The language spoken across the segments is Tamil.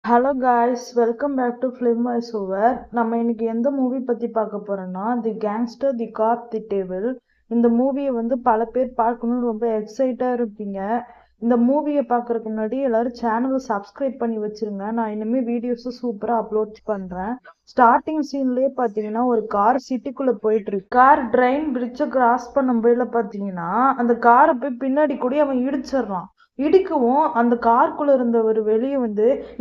Hello guys, welcome back to film voice over. நம்ம இன்னைக்கு எந்த மூவி பற்றி பார்க்க போகிறோன்னா தி கேங்ஸ்டர் தி காப் தி டேபிள். இந்த மூவியை பல பேர் பார்க்கணுன்னு ரொம்ப எக்ஸைட்டாக இருப்பீங்க. இந்த மூவியை பார்க்குறதுக்கு முன்னாடி எல்லாரும் சேனலை சப்ஸ்கிரைப் பண்ணி வச்சுருங்க. நான் இனிமேல் வீடியோஸும் சூப்பராக அப்லோட் பண்ணுறேன். ஸ்டார்டிங் சீன்லேயே பார்த்தீங்கன்னா ஒரு கார் சிட்டிக்குள்ளே போயிட்டுருக்கு. கார் ட்ரெயின் பிரிட்ஜை கிராஸ் பண்ண போயில பார்த்தீங்கன்னா அந்த காரை போய் பின்னாடி கூட அவன் இடிச்சிடுறான். இடிக்கவும் அந்த காருக்குள்ள இருந்தவர் வெளியே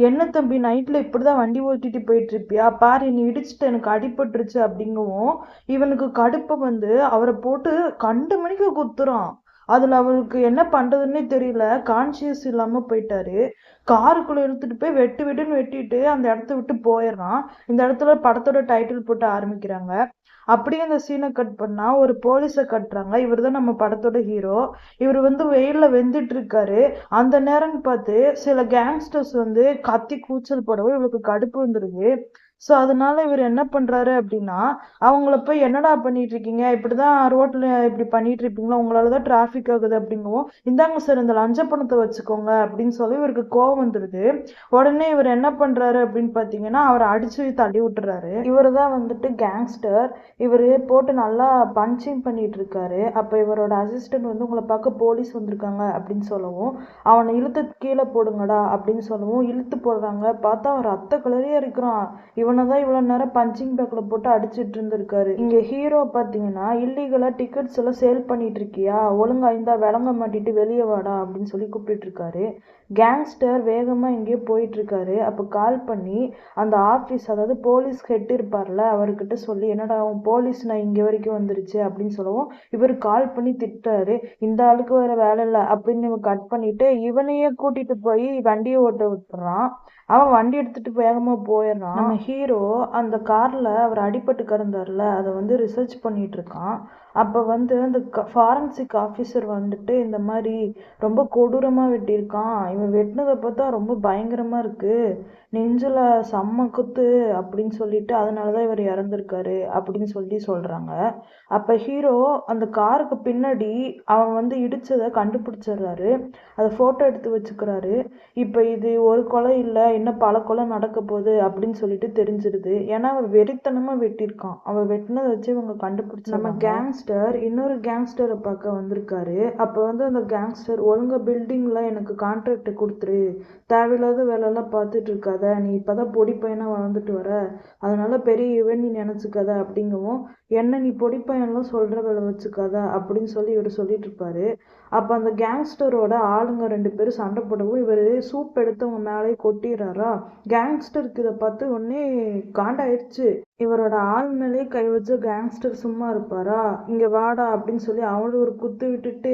என்ன தம்பி நைட்ல இப்படிதான் வண்டி ஓட்டிட்டு போயிட்டு இருப்பியா, பாரு நீ இடிச்சுட்டு எனக்கு அடிபட்டுருச்சு அப்படிங்கவும் இவனுக்கு கடுப்பை அவரை போட்டு கண்டு மணிக்கு குத்துறான். அதுல அவருக்கு என்ன பண்றதுன்னே தெரியல, கான்சியஸ் இல்லாம போயிட்டாரு. காருக்குள்ள இழுத்துட்டு போய் வெட்டு வெட்டுன்னு வெட்டிட்டு அந்த இடத்த விட்டு போயிடுறான். இந்த இடத்துல படத்தோட டைட்டில் போட்டு ஆரம்பிக்கிறாங்க. அப்படியே அந்த சீனை கட் பண்ணா ஒரு போலீஸை கட்டுறாங்க. இவர் தான் நம்ம படத்தோட ஹீரோ. இவர் வெயில்ல வெந்துட்டு இருக்காரு. அந்த நேரம்னு பார்த்து சில கேங்ஸ்டர்ஸ் கத்தி கூச்சல் போடவும் இவருக்கு கடுப்பு வந்துருது. ஸோ அதனால இவர் என்ன பண்றாரு அப்படின்னா அவங்கள போய் என்னடா பண்ணிட்டு இருக்கீங்க, இப்படிதான் ரோட்ல இப்படி பண்ணிட்டு இருப்பீங்களா, உங்களாலதான் டிராஃபிக் ஆகுது அப்படிங்கவும் இந்தாங்க சார் இந்த லஞ்ச பணத்தை வச்சுக்கோங்க அப்படின்னு சொல்லி இவருக்கு கோவம் வந்துருது. உடனே இவர் என்ன பண்றாரு அப்படின்னு பாத்தீங்கன்னா அவரை அடிச்சு தள்ளி விட்டுறாரு. இவர் தான் கேங்ஸ்டர். இவர் போட்டு நல்லா பஞ்சிங் பண்ணிட்டு இருக்காரு. அப்ப இவரோட அசிஸ்டன்ட் உங்களை பார்க்க போலீஸ் வந்திருக்காங்க அப்படின்னு சொல்லவும் அவனை இழுத்து கீழே போடுங்கடா அப்படின்னு சொல்லவும் இழுத்து போடுறாங்க. பார்த்தா அவன் ரத்த கலரியா இருக்கிறான். இவனை தான் இவ்வளவு நேரம் பஞ்சிங் பேக்ல போட்டு அடிச்சிட்டு இருந்திருக்காரு. இங்க ஹீரோ பாத்தீங்கன்னா இல்லீகலா டிக்கெட்ஸ் எல்லாம் சேல் பண்ணிட்டு இருக்கியா, ஒழுங்கா இந்தா விளங்க மாட்டிட்டு வெளியே வாடா அப்படின்னு சொல்லி கூப்பிட்டு இருக்காரு. கேங்ஸ்டர் வேகமா எங்கேயோ போயிட்டு இருக்காரு. அப்ப கால் பண்ணி அந்த ஆபீஸ், அதாவது போலீஸ் ஹெட் இருப்பார்ல, அவர்கிட்ட சொல்லி என்னடா அவன் போலீஸ் நான் இங்க வரைக்கும் வந்துருச்சு அப்படின்னு சொல்லவும் இவர் கால் பண்ணி திட்டாரு. இந்த ஆளுக்கு வேற வேலை இல்லை அப்படின்னு இவன் கட் பண்ணிட்டு இவனையே கூட்டிட்டு போய் வண்டியை ஓட்ட விட்டுறான். அவன் வண்டி எடுத்துட்டு வேகமா போயிடுறான். நம்ம ஹீரோ அந்த கார்ல அவர் அடிபட்டு கிடந்தார்ல அதை ரிசர்ச் பண்ணிட்டு இருக்கான். அப்ப அந்த ஃபாரன்சிக் ஆஃபீஸர் இந்த மாதிரி ரொம்ப கொடூரமா வெட்டியிருக்கான், இவன் வெட்டினதை பார்த்தா ரொம்ப பயங்கரமா இருக்கு, நெஞ்சில செம்ம குத்து அப்படின்னு சொல்லிட்டு அதனாலதான் இவர் இறந்திருக்காரு அப்படின்னு சொல்லி சொல்றாங்க. அப்ப ஹீரோ அந்த காருக்கு பின்னாடி அவன் இடிச்சதை கண்டுபிடிச்சிடுறாரு. அதை போட்டோ எடுத்து வச்சுக்கிறாரு. இப்ப இது ஒரு கொலை இல்லை, இன்னும் பல கொலை நடக்க போகுது அப்படின்னு சொல்லிட்டு தெரிஞ்சிருது. ஏன்னா அவர் வெறித்தனமா வெட்டியிருக்கான். அவன் வெட்டினதை வச்சு இவங்க கண்டுபிடிச்சு நம்ம கேங்ஸ்டர் இன்னொரு கேங்ஸ்டரை பார்க்க வந்திருக்காரு. அப்ப அந்த கேங்ஸ்டர் ஒழுங்கா பில்டிங்ல எனக்கு கான்ட்ராக்ட் கொடுத்துரு, தேவையில்லாத வேலையெல்லாம் பார்த்துட்டு இருக்காத, நீ இப்பதான் பொடி பையனா வளர்ந்துட்டு வர, அதனால பெரிய இவன் நீ நினைச்சுக்காத அப்படிங்கவும் என்ன நீ பொடி பையன்லாம் சொல்ற வேலை வச்சுக்காத அப்படின்னு சொல்லி இவர் சொல்லிட்டு இருப்பாரு. அப்ப அந்த கேங்ஸ்டரோட ஆளுங்க 2 பேரும் சண்டை போடவும் இவர் சூப் எடுத்து அவங்க மேலே கொட்டிடுறாரா. கேங்ஸ்டருக்கு இதை பார்த்து உடனே காண்டாயிருச்சு. இவரோட ஆள் மேலேயே கை வச்ச கேங்ஸ்டர் சும்மா இருப்பாரா, இங்க வாடா அப்படின்னு சொல்லி அவரு ஒரு குத்து விட்டுட்டு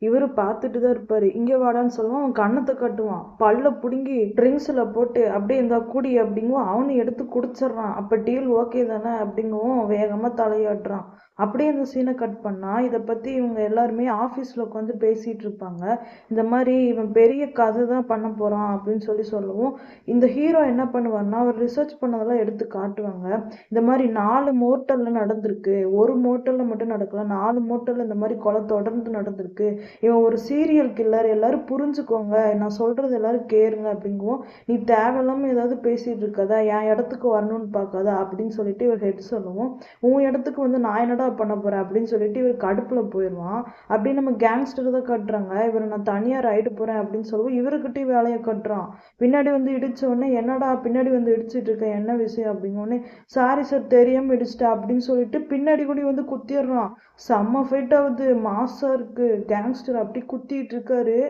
இவரு பார்த்துட்டு தான் இருப்பாரு. இங்க வாடான்னு சொல்லுவான், அவன் கண்ணத்தை கட்டுவான், பல்ல புடுங்கி ட்ரிங்க்ஸ்ல போட்டு அப்படியே இந்த குடி அப்படிங்கவும் அவனு எடுத்து குடிச்சிடுறான். அப்ப டீல் ஓகே தானே அப்படிங்கவும் வேகமா தலையாட்டுறான். அப்படியே அந்த சீனை கட் பண்ணா இதை பத்தி இவங்க எல்லாருமே ஆஃபீஸில் உட்காந்து பேசிட்டு இருப்பாங்க. இந்த மாதிரி இவன் பெரிய கதை தான் பண்ண போறான் அப்படின்னு சொல்லவும் இந்த ஹீரோ என்ன பண்ணுவார்னா அவர் ரிசர்ச் பண்ணதெல்லாம் எடுத்து காட்டுவாங்க. இந்த மாதிரி 4 மோட்டல்ல நடந்திருக்கு, ஒரு மோட்டல்ல மட்டும் நடக்கல, 4 மோட்டல்ல இந்த மாதிரி கொலை தொடர்ந்து நடந்திருக்கு, இவன் ஒரு சீரியல் கில்லர், எல்லாரும் புரிஞ்சுக்கோங்க, நான் சொல்றது எல்லாரும் கேளுங்க அப்படிங்குவோம். நீ தேவையில்லாம ஏதாவது பேசிட்டு இருக்காதா, என் இடத்துக்கு வரணும்னு பார்க்காதா அப்படின்னு சொல்லிட்டு இவர் ஹெட் சொல்லுவோம். உன் இடத்துக்கு நான் என்னடா பண்ண போறேன் அப்படின்னு சொல்லிட்டு இவர் கடுப்புல போயிடுவான். அப்படி நம்ம கேங்ஸ்டர் தான் கட்டுறாங்க. இவரை நான் தனியா ரைடு போறேன் அப்படின்னு சொல்லுவோம். இவருக்கிட்டையும் வேலையை கட்டுறான். பின்னாடி இடிச்ச உடனே என்னடா பின்னாடி இடிச்சிட்டு இருக்க, என்ன விஷயம் அப்படிங்கன்னு, சாரி சார் தெரியாம இடிச்சிட்டா அப்படின்னு சொல்லிட்டு பின்னாடி கூட குத்திடுறான். செம்ம ஃபைட் ஆகுது, மாசா இருக்கு. கேங்ஸ்டர் அப்படி குத்திட்டு இருக்காரு.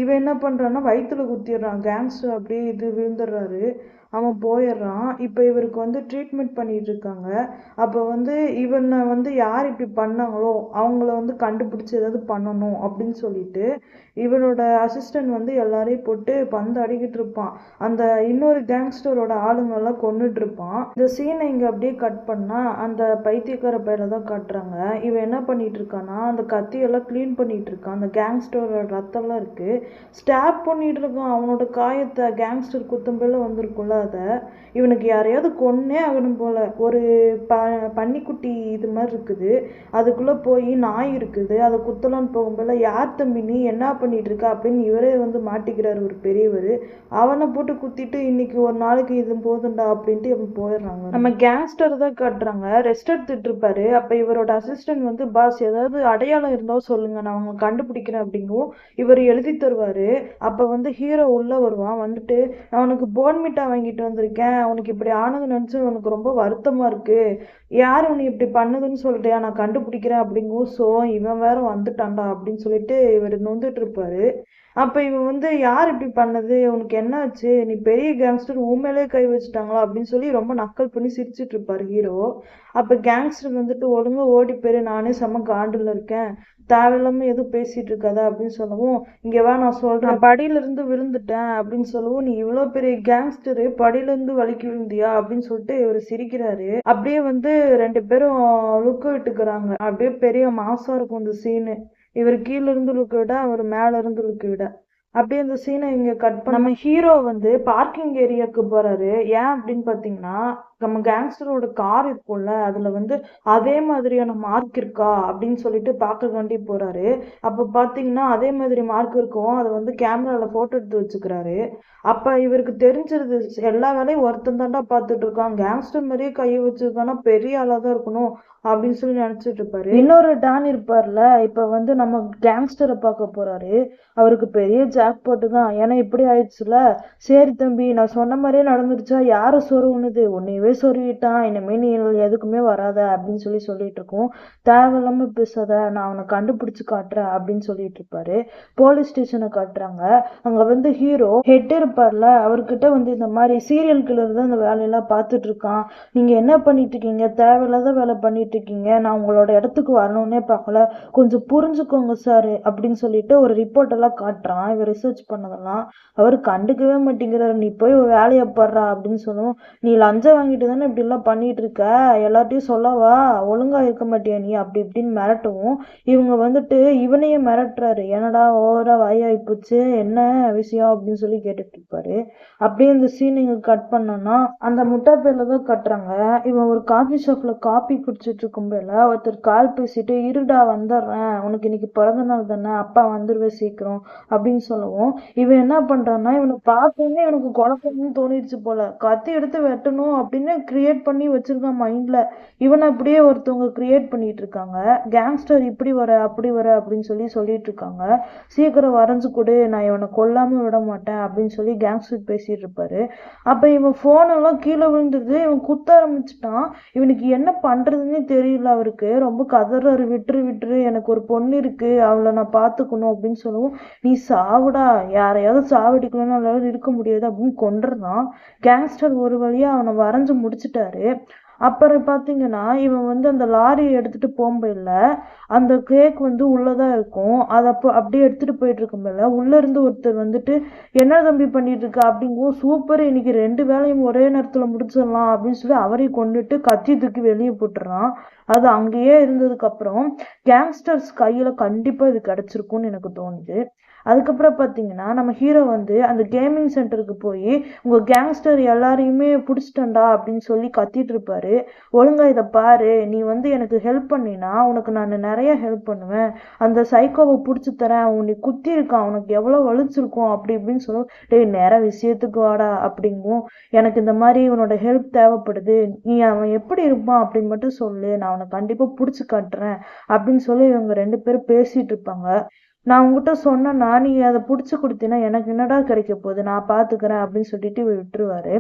இவன் என்ன பண்றான்னா வயிற்றுல குத்திடுறான். கேங்ஸ்டர் அப்படியே விழுந்துடுறாரு. அவன் போயிடுறான். இப்போ இவருக்கு ட்ரீட்மெண்ட் பண்ணிட்டு இருக்காங்க. அப்போ இவனை யார் இப்படி பண்ணாங்களோ அவங்கள கண்டுபிடிச்சி ஏதாவது பண்ணணும் அப்படின்னு சொல்லிட்டு இவனோட அசிஸ்டன்ட் எல்லாரையும் போட்டு பந்து அடிக்கிட்டு இருப்பான். அந்த இன்னொரு கேங்ஸ்டரோட ஆளுங்கெல்லாம் கொண்டுட்டு இருப்பான். இந்த சீனை இங்க அப்படியே கட் பண்ணா அந்த பைத்தியக்கார பையில தான் காட்டுறாங்க. இவன் என்ன பண்ணிட்டு இருக்கான்னா அந்த கத்தியெல்லாம் கிளீன் பண்ணிட்டு இருக்கான். அந்த கேங்ஸ்டரோட ரத்தம்லாம் இருக்கு, ஸ்டாப் பண்ணிட்டு இருக்கான். அவனோட காயத்தை கேங்ஸ்டர் குத்தம்பேல வந்திருக்கும்ல விடாத, இவனுக்கு யாரையாவது கொன்னே ஆகணும் போல. ஒரு பன்னிக்குட்டி இது மாதிரி இருக்குது, அதுக்குள்ளே போய் நாய் இருக்குது, அதை குத்தலான்னு போகும்போல, யார் தம்பி நீ என்ன பண்ணிட்டு இருக்க அப்படின்னு இவரே வந்து மாட்டிக்கிறாரு ஒரு பெரியவர். அவனை போட்டு குத்திட்டு இன்னைக்கு ஒரு நாளைக்கு இது போதுண்டா அப்படின்ட்டு இவன் போயிடுறாங்க. நம்ம கேங்ஸ்டர் தான் காட்டுறாங்க, ரெஸ்ட் எடுத்துட்டு இருப்பாரு. அப்ப இவரோட அசிஸ்டன்ட் வந்து பாஸ் ஏதாவது அடையாளம் இருந்தாலும் சொல்லுங்க, நான் அவங்க கண்டுபிடிக்கிறேன் அப்படிங்கும். இவர் எழுதி தருவாரு. அப்ப வந்து ஹீரோ உள்ள வருவான். வந்துட்டு நான் உனக்கு போன்மிட்டா வாங்கிட்டு வந்திருக்கேன், உனக்கு இப்படி ஆனது நினைச்சு உனக்கு ரொம்ப வருத்தமா இருக்கு, யார் உன்னை இப்படி பண்ணதுன்னு சொல்றியா, நான் கண்டுபிடிக்கிறேன் அப்படிங்கும். ஸோ இவன் வேற வந்துட்டான்டா அப்படின்னு சொல்லிட்டு இவர் நொந்துட்டு இருப்பாரு. அப்ப இவன் வந்து யார் இப்படி பண்ணது, உனக்கு என்ன ஆச்சு, நீ பெரிய கேங்ஸ்டர் உண்மையிலே கை வச்சுட்டாங்களா அப்படின்னு சொல்லி ரொம்ப நக்கல் பண்ணி சிரிச்சிட்டு இருப்பாரு ஹீரோ. அப்ப கேங்ஸ்டர் வந்துட்டு ஒழுங்கா ஓடி போயிரு, நானே செம காண்டுல இருக்கேன், தேவையில்லாம எதுவும் பேசிட்டு இருக்காத அப்படின்னு சொல்லவும், இங்க வா நான் சொல்றேன், படியில இருந்து விழுந்துட்டேன் அப்படின்னு சொல்லவும், நீ இவ்வளவு பெரிய கேங்ஸ்டரு படியில இருந்து வலிக்கு விழுந்தியா அப்படின்னு சொல்லிட்டு இவர் சிரிக்கிறாரு. அப்படியே வந்து ரெண்டு பேரும் லுக்கு விட்டுக்கிறாங்க. அப்படியே பெரிய மாசா இருக்கும் இந்த சீனு. இவர் கீழ இருந்து லுக்கு விட, அவர் மேல இருந்து லுக்கு விட. அப்படியே அந்த சீனை இங்க கட் பண்ண நம்ம ஹீரோ வந்து பார்க்கிங் ஏரியாவுக்கு போறாரு. ஏன் அப்படின்னு பாத்தீங்கன்னா, நம்ம கேங்ஸ்டரோட கார் இருக்கும்ல, அதுல வந்து அதே மாதிரியான மார்க் இருக்கா அப்படின்னு சொல்லிட்டு பார்க்க வேண்டி போறாரு. அப்ப பாத்தீங்கன்னா அதே மாதிரி மார்க் இருக்கும். அதை வந்து கேமரால போட்டோ எடுத்து வச்சுக்கிறாரு. அப்ப இவருக்கு தெரிஞ்சிருது, எல்லா வேலையும் ஒருத்தன் தாண்டா பார்த்துட்டு இருக்கான், கேங்ஸ்டர் மாதிரியே கையை வச்சிருக்கானா பெரிய ஆளா தான் இருக்கணும் அப்படின்னு சொல்லி நினைச்சிட்டு இருப்பாரு. இன்னொரு டான் இருப்பார்ல, இப்ப வந்து நம்ம கேங்ஸ்டரை பார்க்க போறாரு. அவருக்கு பெரிய ஜாக்பாட்டு தான், ஏன்னா இப்படி ஆயிடுச்சுல. சரி தம்பி, நான் சொன்ன மாதிரியே நடந்துருச்சா, யார சொருவுனுது, உன்னையவே சொருவிட்டான், இனிமே நீ எதுக்குமே வராத அப்படின்னு சொல்லிட்டு இருக்கோம். தேவையில்லாம பேசாத, நான் அவனை கண்டுபிடிச்சு காட்டுறேன் அப்படின்னு சொல்லிட்டு இருப்பாரு. போலீஸ் ஸ்டேஷனை காட்டுறாங்க. அங்க வந்து ஹீரோ ஹெட் இருப்பார்ல, அவர்கிட்ட வந்து இந்த மாதிரி சீரியல் கில்லர் தான் இந்த வேலையெல்லாம் பார்த்துட்டு இருக்கான், நீங்க என்ன பண்ணிட்டு இருக்கீங்க, தேவையில்லாத வேலை பண்ணிட்டு இருக்கீங்க, நான் உங்களோட இடத்துக்கு வரணும்னே பார்க்கல, கொஞ்சம் புரிஞ்சுக்கோங்க சார் அப்படின்னு சொல்லிட்டு ஒரு ரிப்போர்ட் எல்லாம் காட்டுறான். இவர் ரிசர்ச் பண்ணதெல்லாம் அவர் கண்டுக்கவே மாட்டேங்கிறாரு. நீ போய் வேலையை படுறா அப்படின்னு சொல்லுவோம். நீ லஞ்சம் வாங்கிட்டு தானே இப்படி எல்லாம் பண்ணிட்டு இருக்க, எல்லாத்தையும் சொல்லவா, ஒழுங்கா இருக்க மாட்டியா நீ அப்படி இப்படின்னு மிரட்டவும், இவங்க வந்துட்டு இவனையே மிரட்டுறாரு. என்னடா ஓவரா வாயாகி போச்சு, என்ன விஷயம் அப்படின்னு சொல்லி கேட்டுட்டு இருப்பாரு. அப்படியே இந்த சீன் இங்க கட் பண்ணோம்னா அந்த முட்டை பேர்ல தான் கட்டுறாங்க. இவன் ஒரு காஃபி ஷாப்ல காபி குடிச்சிட்டு இருக்கும் போல ஒருத்தர் கால் பேசிட்டு, இருடா வந்துடுறேன், உனக்கு இன்னைக்கு பிறந்த நாள் தானே, அப்பா வந்துருவேன் சீக்கிரம் அப்படின்னு சொல்லவும், இவன் என்ன பண்றான்னா, இவனை பார்த்தோன்னே இவனுக்கு குழப்பம்னு தோணிடுச்சு போல, கத்தி எடுத்து வெட்டணும் அப்படின்னு கிரியேட் பண்ணி வச்சிருக்கான் மைண்ட்ல. இவனை அப்படியே ஒருத்தவங்க கிரியேட் பண்ணிட்டு இருக்காங்க. கேங்ஸ்டர் இப்படி வர அப்படி வர அப்படின்னு சொல்லிட்டு இருக்காங்க. சீக்கிரம் வரைஞ்சு கொடு, நான் இவனை கொல்லாம விட மாட்டேன் அப்படின்னு சொல்லி கேங்ஸ்டர் பேசிட்டு இருப்பாரு. அப்ப இவன் போன் எல்லாம் கீழே விழுந்துருது. இவன் குத்த ஆரம்பிச்சுட்டான். இவனுக்கு என்ன பண்றதுன்னே தெரியல. அவருக்கு ரொம்ப கதறாரு, விட்டுரு விட்டுரு, எனக்கு ஒரு பொண்ணு இருக்கு, அவளை நான் பாத்துக்கணும் அப்படின்னு சொல்லவும், நீ சாவுடா, யாரையாவது சாவடிக்கலன்னு அவளால இருக்க முடியாது அப்படின்னு கொண்டுறான். கேங்ஸ்டர் ஒரு வழியா அவனை வரைஞ்சு முடிச்சுட்டாரு. அப்புறம் பாத்தீங்கன்னா, இவன் வந்து அந்த லாரியை எடுத்துட்டு போகும்போதுல அந்த கேக் வந்து உள்ளதான் இருக்கும். அதை அப்போ அப்படியே எடுத்துட்டு போயிட்டு இருக்கும்போது உள்ள இருந்து ஒருத்தர் வந்துட்டு, என்ன தம்பி பண்ணிட்டு இருக்க அப்படிங்கும். சூப்பர், இன்னைக்கு 2 வேலையும் ஒரே நேரத்துல முடிச்சிடலாம் அப்படின்னு சொல்லி அவரையும் கொண்டுட்டு கத்தி தூக்கி வெளியே போட்டுறான். அது அங்கேயே இருந்ததுக்கு அப்புறம் கேங்ஸ்டர்ஸ் கையில கண்டிப்பா இது கிடைச்சிருக்கும்னு எனக்கு தோணுது. அதுக்கப்புறம் பாத்தீங்கன்னா, நம்ம ஹீரோ வந்து அந்த கேமிங் சென்டருக்கு போய், உங்க கேங்ஸ்டர் எல்லாரையுமே பிடிச்சிட்டண்டா அப்படின்னு சொல்லி கத்திட்டு இருப்பாரு. ஒழுங்கா இதை பாரு, நீ வந்து எனக்கு ஹெல்ப் பண்ணினா உனக்கு நான் நிறைய ஹெல்ப் பண்ணுவேன், அந்த சைக்கோவை பிடிச்சி தரேன், உன்னை குத்தி இருக்கான், உனக்கு எவ்வளவு வலிச்சிருக்கும் அப்படி இப்படின்னு சொல்லுவோம். டேய் நேர விஷயத்துக்கு வாடா அப்படிங்கும். எனக்கு இந்த மாதிரி உன்னோட ஹெல்ப் தேவைப்படுது, நீ அவன் எப்படி இருப்பான் அப்படின்னு மட்டும் சொல்லு, நான் அவனை கண்டிப்பா பிடிச்சி காட்டுறேன் அப்படின்னு சொல்லி இவங்க 2 பேரும் பேசிட்டு இருப்பாங்க. நான் உங்ககிட்ட சொன்னேன்னா நீ அதை புடிச்சு கொடுத்தீன்னா எனக்கு என்னடா கிடைக்க போகுது, நான் பாத்துக்கிறேன் அப்படின்னு சொல்லிட்டு இவர் விட்டுருவாரு.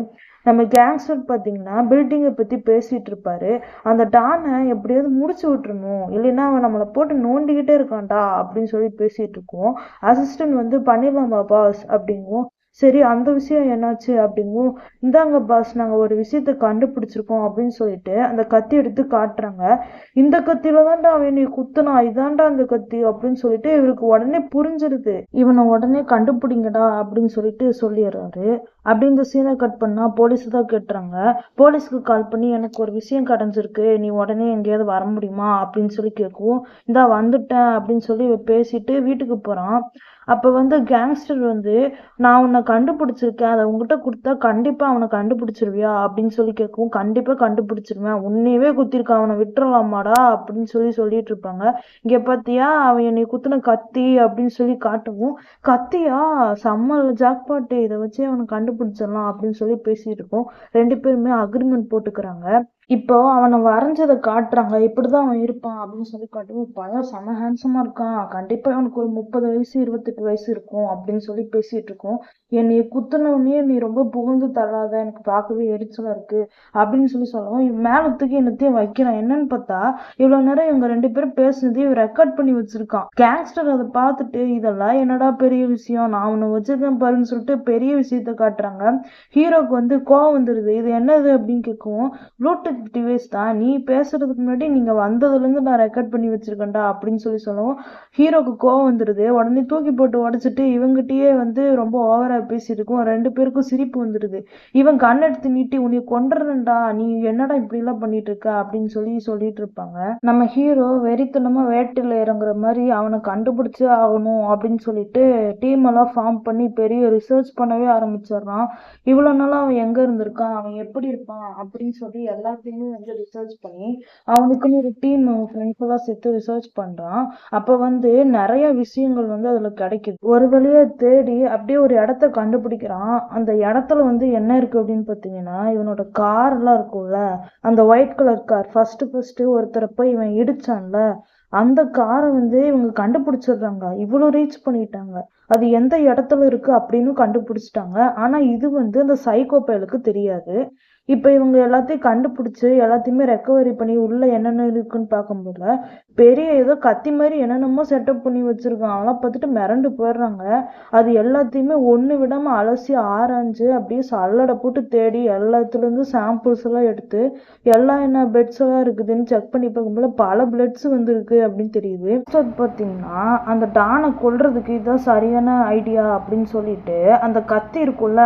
நம்ம கேங்ஸ்டர் பாத்தீங்கன்னா பில்டிங்கை பத்தி பேசிட்டு இருப்பாரு. அந்த டானை எப்படியாவது முடிச்சு விட்டுறணும், இல்லைன்னா அவன் நம்மளை போட்டு நோண்டிக்கிட்டே இருக்கான்டா அப்படின்னு சொல்லி பேசிட்டு இருக்கோம். அசிஸ்டன்ட் வந்து பண்ணிடலாமா பாஸ் அப்படிங்கும். சரி, அந்த விஷயம் என்னாச்சு அப்படிங்கும். இந்தாங்க பாஸ், நாங்க ஒரு விஷயத்த கண்டுபிடிச்சிருக்கோம் அப்படின்னு சொல்லிட்டு அந்த கத்தி எடுத்து காட்டுறாங்க. இந்த கத்தியில தான்டா அவன் நீ குத்துனா, இதான்டா அந்த கத்தி அப்படின்னு சொல்லிட்டு இவருக்கு உடனே புரிஞ்சிருது. இவனை உடனே கண்டுபிடிங்கடா அப்படின்னு சொல்லிட்டு சொல்லிடுறாரு. அப்படி இந்த சீனை கட் பண்ணா போலீஸ் தான் கேட்டுறாங்க. போலீஸ்க்கு கால் பண்ணி எனக்கு ஒரு விஷயம் கிடைஞ்சிருக்கு, நீ உடனே எங்கேயாவது வர முடியுமா அப்படின்னு சொல்லி கேட்கவும், இந்தா வந்துட்டேன் அப்படின்னு சொல்லி பேசிட்டு வீட்டுக்கு போறான். அப்ப வந்து கேங்ஸ்டர் வந்து, நான் உன்னை கண்டுபிடிச்சிருக்கேன், அதை உங்ககிட்ட கொடுத்தா கண்டிப்பா அவனை கண்டுபிடிச்சிருவியா அப்படின்னு சொல்லி கேட்கவும், கண்டிப்பா கண்டுபிடிச்சிருவேன், உன்னையவே குத்திருக்கான், அவனை விட்டுறலாமாடா அப்படின்னு சொல்லி சொல்லிட்டு இருப்பாங்க. இங்க பாத்தியா அவன் என்னை குத்துன கத்தி அப்படின்னு சொல்லி காட்டவும், கத்தியா, செம்ம ஜாக்பாட்டு, இதை வச்சே அவனை கண்டுபிடிச்சிடலாம் அப்படின்னு சொல்லி பேசிட்டு இருக்கோம். ரெண்டு பேருமே அக்ரிமெண்ட் போட்டுக்கிறாங்க. இப்போ அவனை வரைஞ்சதை காட்டுறாங்க, இப்படிதான் அவன் இருப்பான் அப்படின்னு சொல்லி காட்டுவோம். பையன் செம ஹேண்ட்ஸமா இருக்கான், கண்டிப்பா அவனுக்கு ஒரு 30 வயசு 28 வயசு இருக்கும் அப்படின்னு சொல்லி பேசிட்டு இருக்கோம். என்னைய குத்துனவுடனே நீ ரொம்ப புகழ்ந்து தள்ளாத, எனக்கு பார்க்கவே எரிச்சலா இருக்கு அப்படின்னு சொல்லி சொல்லவும், இவன் மேல தூக்கி என்னத்தையும் வைக்கிறான். என்னன்னு பார்த்தா, இவ்வளவு நேரம் இவங்க ரெண்டு பேரும் பேசுனதையும் ரெக்கார்ட் பண்ணி வச்சிருக்கான். கேங்ஸ்டர் அதை பார்த்துட்டு, இதெல்லாம் என்னடா பெரிய விஷயம், நான் உன்னை வச்சிருக்கேன் பாருன்னு சொல்லிட்டு பெரிய விஷயத்த காட்டுறாங்க. ஹீரோக்கு வந்து கோவம் வந்துருது. இது என்னது அப்படின்னு கேட்கவும், ப்ளூடூத் டிவைஸ் தான், நீ பேசுறதுக்கு முன்னாடி நீங்க வந்ததுல இருந்து நான் ரெக்கார்ட் பண்ணி வச்சிருக்கேன்டா அப்படின்னு சொல்லி சொல்லவும், ஹீரோக்கு கோவம் வந்துருது. உடனே தூக்கி போட்டு உடைச்சிட்டு இவங்கிட்டயே வந்து ரொம்ப ஓவரா பேசிட்டு இருக்கும். ரெண்டு பேருக்கும் சிரிப்பு வந்துருது. இவன் கண்ணெடுத்து நீட்டி, உன்னை கொண்டுறேன்டா, நீ என்னடா இப்படி எல்லாம் பண்ணிட்டு இருக்க அப்படின்னு சொல்லி சொல்லிட்டு இருப்பாங்க. நம்ம ஹீரோ வெறித்தனமா வேட்டையில இறங்குற மாதிரி அவனை கண்டுபிடிச்சே ஆகணும் அப்படின்னு சொல்லிட்டு டீம் எல்லாம் ஃபார்ம் பண்ணி பெரிய ரிசர்ச் பண்ணவே ஆரம்பிச்சிடுறான். இவ்வளவு நாளா அவன் எங்க இருந்திருக்கான், அவன் எப்படி இருப்பான் அப்படின்னு சொல்லி எல்லாத்தையுமே வந்து ரிசர்ச் பண்ணி அவனுக்குன்னு ஒரு டீம் ஃப்ரெண்ட்ஸ் எல்லாம் சேர்த்து ரிசர்ச் பண்றான். அப்ப வந்து நிறைய விஷயங்கள் வந்து அதுல கிடைக்குது. ஒரு வழியா தேடி அப்படியே ஒரு இடத்த கண்டுபிடிக்கிறான். அந்த இடத்துல வந்து என்ன இருக்கு அப்படின்னு பாத்தீங்கன்னா, இவனோட கார் எல்லாம் இருக்கும்ல, அந்த ஒயிட் கலர் கார் ஃபர்ஸ்ட் ஒருத்தரை போய் இவன் இடிச்சான்ல, அந்த காரை வந்து இவங்க கண்டுபிடிச்சிடுறாங்க. இவ்வளவு ரீச் பண்ணிட்டாங்க, அது எந்த இடத்துல இருக்கு அப்படின்னு கண்டுபிடிச்சிட்டாங்க. ஆனா இது வந்து அந்த சைக்கோ பயலுக்கு தெரியாது. இப்ப இவங்க எல்லாத்தையும் கண்டுபிடிச்சு எல்லாத்தையுமே ரெக்கவரி பண்ணி உள்ள என்னென்ன இருக்குன்னு பார்க்கும்போது, பெரிய ஏதோ கத்தி மாதிரி என்னென்னமோ செட்டப் பண்ணி வச்சிருக்கான். அதெல்லாம் பார்த்துட்டு மிரண்டு போயிடுறாங்க. அது எல்லாத்தையுமே ஒண்ணு விடாம அலசி ஆராய்ஞ்சு அப்படியே சல்லடை போட்டு தேடி எல்லாத்துல இருந்து சாம்பிள்ஸ் எல்லாம் எடுத்து எல்லாம் என்ன பெட்ஸ் எல்லாம் இருக்குதுன்னு செக் பண்ணி பார்க்கும்போது பல பிளட்ஸ் வந்திருக்கு அப்படின்னு தெரியுது. அடுத்தது பாத்தீங்கன்னா, அந்த டானை கொல்றதுக்கு இதுதான் சரியான ஐடியா அப்படின்னு சொல்லிட்டு அந்த கத்தி இருக்குல்ல,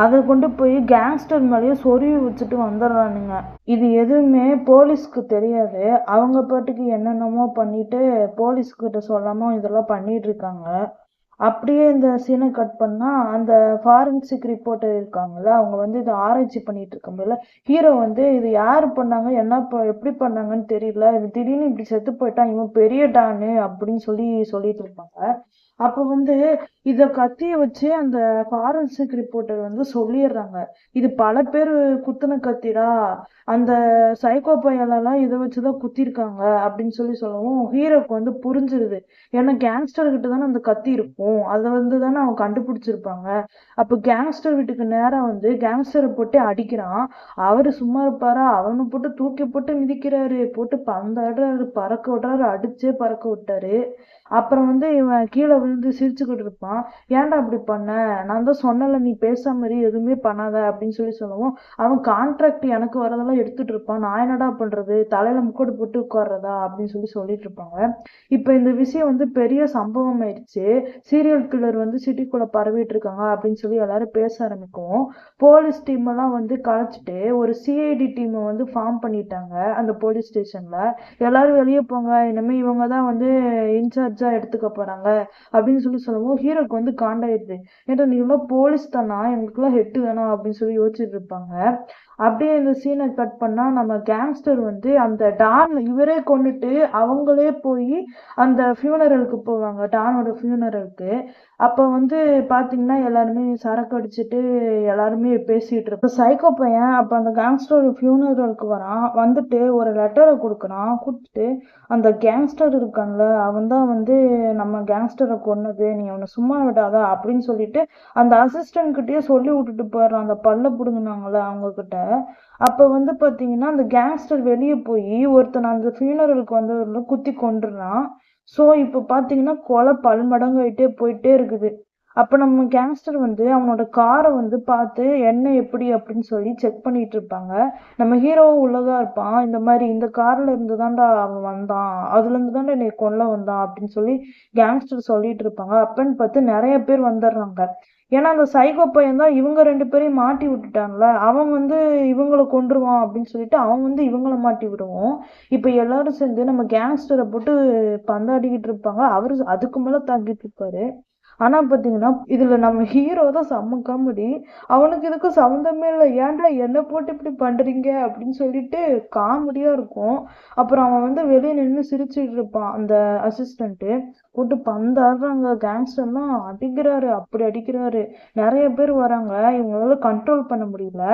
அதை கொண்டு போய் கேங்ஸ்டர் மேலேயே சொருவி வச்சுட்டு வந்துடுறானுங்க. இது எதுவுமே போலீஸ்க்கு தெரியாது. அவங்க பாட்டுக்கு என்னென்னமோ பண்ணிட்டு போலீஸ்கிட்ட சொல்லாம இதெல்லாம் பண்ணிட்டு இருக்காங்க. அப்படியே இந்த சீனை கட் பண்ணா, அந்த ஃபாரன்சிக் ரிப்போர்ட்டர் இருக்காங்கல்ல, அவங்க வந்து இதை ஆராய்ச்சி பண்ணிட்டு இருக்கும்போது ஹீரோ வந்து இது யாரு பண்ணாங்க, என்ன எப்படி பண்ணாங்கன்னு தெரியல, இது திடீர்னு இப்படி செத்து போயிட்டான், இவன் பெரிய டானு அப்படின்னு சொல்லி சொல்லிட்டு இருப்பாங்க. அப்ப வந்து இத கத்திய வச்சு அந்த ஃபாரன்சிக் ரிப்போர்ட்டர் வந்து சொல்லிடுறாங்க, இது பல பேர் குத்துன கத்திடா, அந்த சைக்கோ பையலெல்லாம் இதை வச்சுதான் குத்திருக்காங்க அப்படின்னு சொல்லி சொல்லவும், ஹீரோக்கு வந்து புரிஞ்சிருது. ஏன்னா கேங்ஸ்டர் கிட்ட தானே அந்த கத்தி இருக்கும், அதை வந்து தானே அவன் கண்டுபிடிச்சிருப்பாங்க. அப்ப கேங்ஸ்டர் வீட்டுக்கு நேரா வந்து கேங்ஸ்டரை போட்டு அடிக்கிறான். அவரு சும்மா இருப்பாரா, அவனை போட்டு தூக்கி போட்டு மிதிக்கிறாரு, போட்டு பந்தாடுறாரு, பறக்க விடுறாரு, அடிச்சே பறக்க விட்டாரு. அப்புறம் வந்து இவன் கீழே விழுந்து சிரிச்சுக்கிட்டு இருப்பான். ஏன்டா அப்படி பண்ண, நான் தான் சொன்னல நீ பேசாம இரு, எதுவுமே பண்ணாத அப்படின்னு சொல்லி சொல்லவும், அவன் கான்ட்ராக்ட் எனக்கு வரதெல்லாம் எடுத்துட்டு இருப்பான், நான் என்னடா பண்றது, தலையில முக்கோடு போட்டு உட்கார்றதா அப்படின்னு சொல்லி சொல்லிட்டு இருப்பாங்க. இப்ப இந்த விஷயம் வந்து பெரிய சம்பவம் ஆயிடுச்சு. சீரியல் கில்லர் வந்து சிட்டிக்குள்ள பரவிட்டு இருக்காங்க அப்படின்னு சொல்லி எல்லாரும் பேச ஆரம்பிக்கும். போலீஸ் டீம் எல்லாம் வந்து கலைச்சிட்டு ஒரு சிஐடி டீமை வந்து ஃபார்ம் பண்ணிட்டாங்க அந்த போலீஸ் ஸ்டேஷன்ல. எல்லாரும் வெளியே போங்க, இனிமே இவங்க தான் வந்து இன்சார்ஜா எடுத்துக்க போறாங்க அப்படின்னு சொல்லி சொல்லவும், ஹீரோக்கு வந்து காண்டாயிடுது. ஏன்னா நீ எல்லாம் போலீஸ் தானா, எங்களுக்குலாம் ஹெட் வேணாம் அப்படின்னு சொல்லி யோசிச்சுட்டு இருப்பாங்க. அப்படியே இந்த சீனை கட் பண்ணா, நம்ம கேங்ஸ்டர் வந்து அந்த டான் இவரே கொண்டுட்டு அவங்களே போய் அந்த ஃபியூனரலுக்கு போவாங்க, டானோட ஃபியூனரலுக்கு. அப்ப வந்து பாத்தீங்கன்னா எல்லாருமே சரக்கு அடிச்சுட்டு எல்லாருமே பேசிட்டு இருப்போம். சைக்கோ பையன் அப்ப அந்த கேங்ஸ்டர் ஃபியூனரலுக்கு வரான். வந்துட்டு ஒரு லெட்டரை கொடுக்குறான். கொடுத்துட்டு, அந்த கேங்ஸ்டர் இருக்கான்ல, அவன் தான் வந்து நம்ம கேங்ஸ்டரை கொன்னது, நீ அவனை சும்மா விடாதா அப்படின்னு சொல்லிட்டு அந்த அசிஸ்டன்ட் கிட்டயே சொல்லி விட்டுட்டு போயிடுறான், அந்த பல்ல புடுங்கினாங்கல்ல அவங்க கிட்ட. அப்ப வந்து பாத்தீங்கன்னா அந்த கேங்ஸ்டர் வெளியே போய் ஒருத்தன் அந்த ஃபியூனரலுக்கு வந்து குத்தி கொன்றுறான். சோ இப்ப பாத்தீங்கன்னா கொலை பல்மடங்காயிட்டே போயிட்டே இருக்குது. அப்ப நம்ம கேங்ஸ்டர் வந்து அவனோட காரை வந்து பார்த்து என்ன எப்படி அப்படின்னு சொல்லி செக் பண்ணிட்டு இருப்பாங்க. நம்ம ஹீரோவும் உள்ளதா இருப்பான். இந்த மாதிரி இந்த கார்ல இருந்து தான்டா அவன் வந்தான், அதுல இருந்து தான்டா என்னை கொல்ல வந்தான் அப்படின்னு சொல்லி கேங்ஸ்டர் சொல்லிட்டு இருப்பாங்க. அப்பன்னு பார்த்து நிறைய பேர் வந்துடுறாங்க. ஏன்னா அந்த சைக்கோ பையன் தான் இவங்க 2 பேரையும் மாட்டி விட்டுட்டான்ல. அவன் வந்து இவங்கள கொன்றுவான் அப்படின்னு சொல்லிட்டு அவன் வந்து இவங்கள மாட்டி விடுவோம். இப்ப எல்லாரும் சேர்ந்து நம்ம கேங்ஸ்டரை போட்டு பந்தாடிக்கிட்டு இருப்பாங்க. அவரு அதுக்கு மேல தாக்கிட்டு இருப்பாரு. ஆனா பாத்தீங்கன்னா இதுல நம்ம ஹீரோ தான் செம்ம காமெடி. அவனுக்கு இதுக்கும் சம்மந்தமே இல்லை, ஏன்டா என்ன போட்டு இப்படி பண்றீங்க அப்படின்னு சொல்லிட்டு காமெடியா இருக்கும். அப்புறம் அவன் வந்து வெளியே நின்று சிரிச்சுட்டு இருப்பான் அந்த அசிஸ்டன்ட். போட்டு பந்தாடுறாங்க, கேங்ஸ்டர்லாம் அடிக்கிறாரு, அப்படி அடிக்கிறாரு. நிறைய பேர் வராங்க, இவங்களால கண்ட்ரோல் பண்ண முடியல.